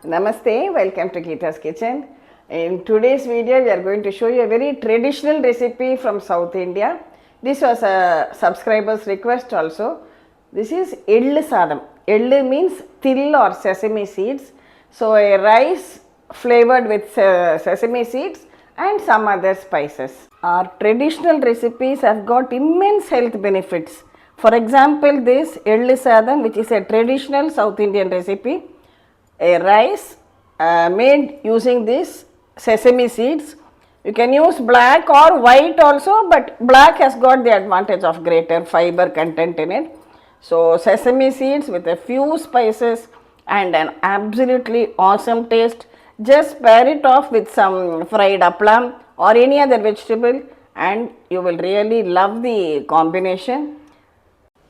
Namaste, welcome to Geeta's Kitchen. In today's video, we are going to show you a very traditional recipe from South India. This was a subscriber's request also. This is Ellu Sadam. Ellu means till or sesame seeds. So, a rice flavored with sesame seeds and some other spices. Our traditional recipes have got immense health benefits. For example, this Ellu Sadam, which is a traditional South Indian recipe, a rice made using this sesame seeds. You can use black or white also, but black has got the advantage of greater fiber content in it. So, sesame seeds with a few spices and an absolutely awesome taste. Just pair it off with some fried aplam or any other vegetable and you will really love the combination.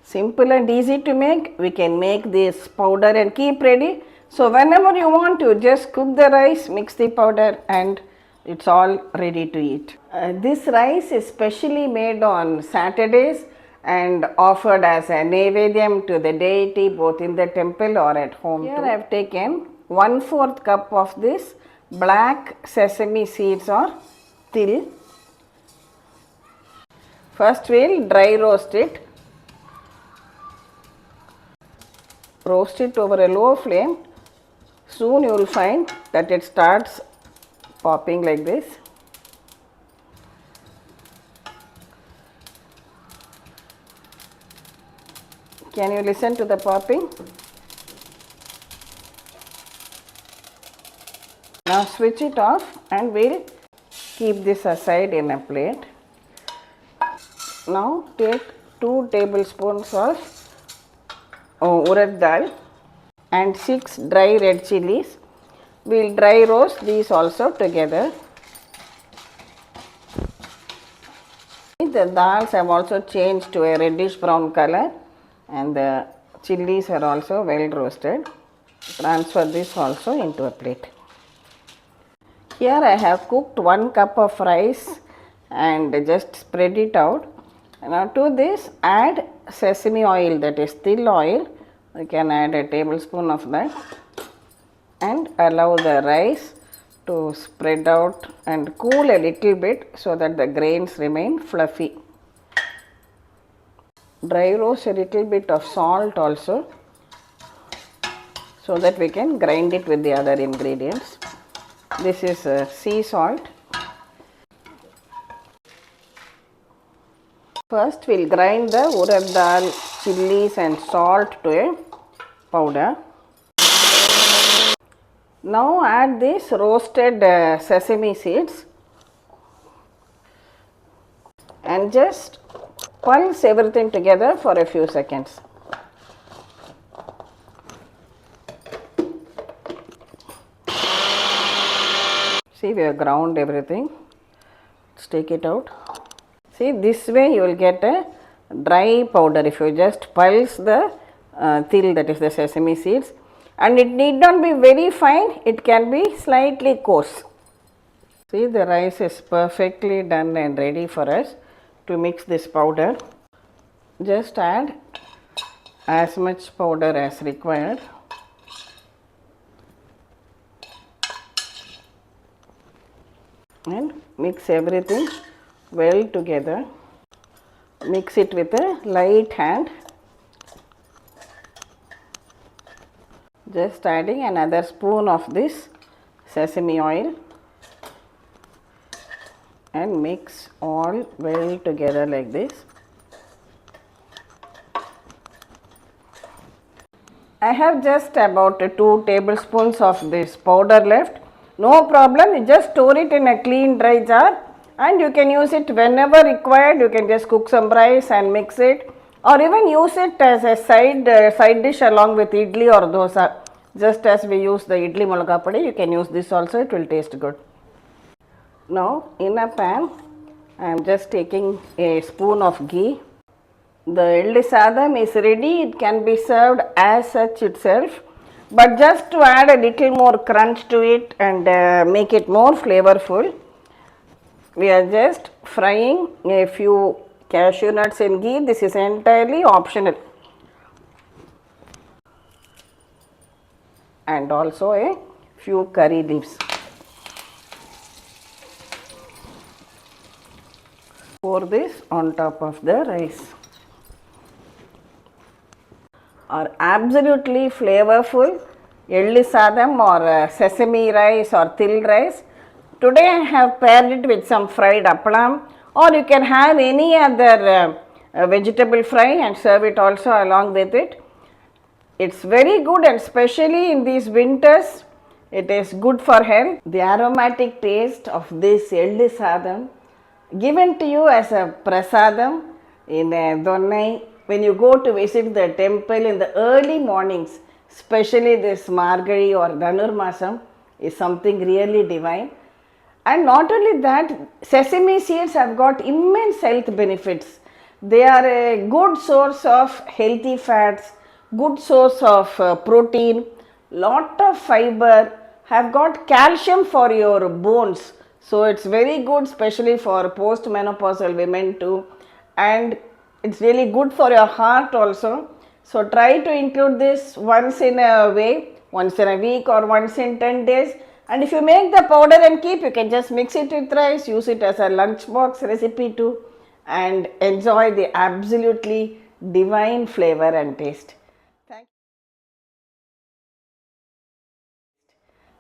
Simple and easy to make. We can make this powder and keep ready. So, whenever you want to just cook the rice, mix the powder and it's all ready to eat. This rice is specially made on Saturdays and offered as a Naivedyam to the deity both in the temple or at home. Here I have taken 1/4 cup of this black sesame seeds or til. First we will dry roast it. Roast it over a low flame. Soon you will find that it starts popping like this. Can you listen to the popping? Now switch it off and we'll keep this aside in a plate. Now take 2 tablespoons of Urad dal and 6 dry red chillies. We will dry roast these also together. The dals have also changed to a reddish brown color and the chillies are also well roasted. Transfer this also into a plate. Here I have cooked 1 cup of rice and just spread it out. Now to this add sesame oil, that is til oil. You can add a tablespoon of that and allow the rice to spread out and cool a little bit so that the grains remain fluffy. Dry roast a little bit of salt also so that we can grind it with the other ingredients. This is sea salt. First we will grind the urad dal, chillies and salt to a powder. Now add this roasted sesame seeds and just pulse everything together for a few seconds. See, we have ground everything. Let's take it out. See, this way you will get a dry powder if you just pulse the til, that is the sesame seeds, and it need not be very fine, it can be slightly coarse. See, the rice is perfectly done and ready for us to mix this powder. Just add as much powder as required. And mix everything well together. Mix it with a light hand. Just adding another spoon of this sesame oil and mix all well together like this. I have just about 2 tablespoons of this powder left. No problem, you just store it in a clean dry jar and you can use it whenever required. You can just cook some rice and mix it or even use it as a side dish along with idli or dosa. Just as we use the idli mulga padi, you can use this also, it will taste good. Now in a pan, I am just taking a spoon of ghee. The Ellu Sadam is ready, it can be served as such itself. But just to add a little more crunch to it and make it more flavorful, we are just frying a few cashew nuts in ghee. This is entirely optional. And also a few curry leaves. Pour this on top of the rice. Are absolutely flavorful Ellu Sadam or sesame rice or til rice. Today I have paired it with some fried appalam, or you can have any other vegetable fry and serve it also along with it. It's very good, and especially in these winters it is good for health. The aromatic taste of this Ellu Sadam given to you as a prasadam in Donnai when you go to visit the temple in the early mornings, especially this Margari or Dhanurmasam, is something really divine. And not only that, sesame seeds have got immense health benefits. They are a good source of healthy fats, good source of protein, lot of fiber, have got calcium for your bones. So it's very good, especially for postmenopausal women too, and it's really good for your heart also. So try to include this once in a way, once in a week or once in 10 days. And if you make the powder and keep, you can just mix it with rice, use it as a lunchbox recipe too, and enjoy the absolutely divine flavor and taste.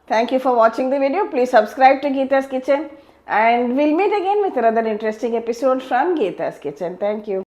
Thank you for watching the video. Please subscribe to Geeta's Kitchen, and we'll meet again with another interesting episode from Geeta's Kitchen. Thank you.